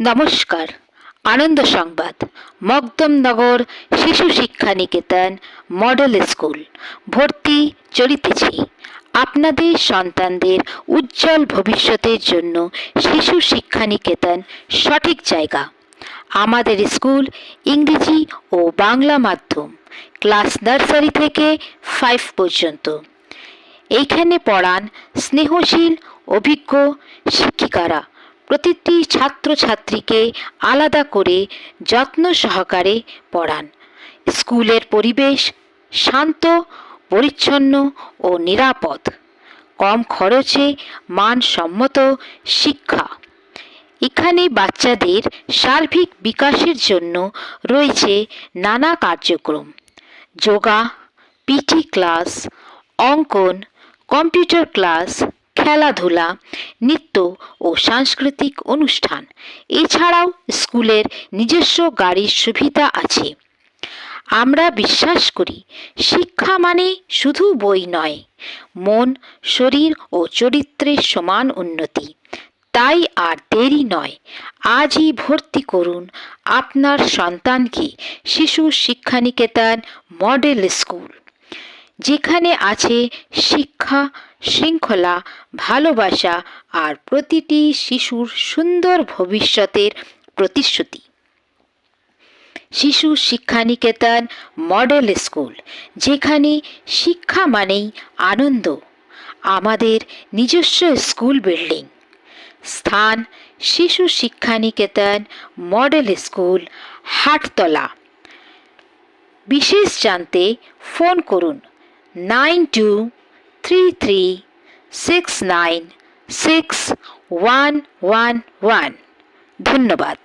নমস্কার। আনন্দ সংবাদ। মকদমনগর শিশু শিক্ষা নিকেতন মডেল স্কুল ভর্তি চলিতেছে। আপনাদের সন্তানদের উজ্জ্বল ভবিষ্যতের জন্য শিশু শিক্ষা নিকেতন সঠিক জায়গা। আমাদের স্কুল ইংরেজি ও বাংলা মাধ্যম, ক্লাস নার্সারি থেকে 5 পর্যন্ত। এইখানে পড়ান স্নেহশীল অভিজ্ঞ শিক্ষিকারা। প্রতিটি ছাত্রছাত্রীকে আলাদা করে যত্ন সহকারে পড়ান। স্কুলের পরিবেশ শান্ত, পরিচ্ছন্ন ও নিরাপদ। কম খরচে মানসম্মত শিক্ষা। এখানে বাচ্চাদের সার্বিক বিকাশের জন্য রয়েছে নানা কার্যক্রম: যোগা, পিটি ক্লাস, অঙ্কন, কম্পিউটার ক্লাস, খেলাধুলা, নৃত্য ও সাংস্কৃতিক অনুষ্ঠান। এছাড়াও স্কুলের নিজস্ব গাড়ির সুবিধা আছে। আমরা বিশ্বাস করি শিক্ষা মানে শুধু বই নয়, মন, শরীর ও চরিত্রের সমান উন্নতি। তাই আর দেরি নয়, আজই ভর্তি করুন আপনার সন্তানকে শিশু শিক্ষা নিকেতন মডেল স্কুল, যেখানে আছে শিক্ষা, শৃঙ্খলা, ভালোবাসা আর প্রতিটি শিশুর সুন্দর ভবিষ্যতের প্রতিশ্রুতি। শিশু শিক্ষা নিকেতন মডেল স্কুল, যেখানে শিক্ষা মানেই আনন্দ। আমাদের নিজস্ব স্কুল বিল্ডিং। স্থান: শিশু শিক্ষা নিকেতন মডেল স্কুল, হাটতলা। বিশেষ জানতে ফোন করুন 9233696111। ধন্যবাদ।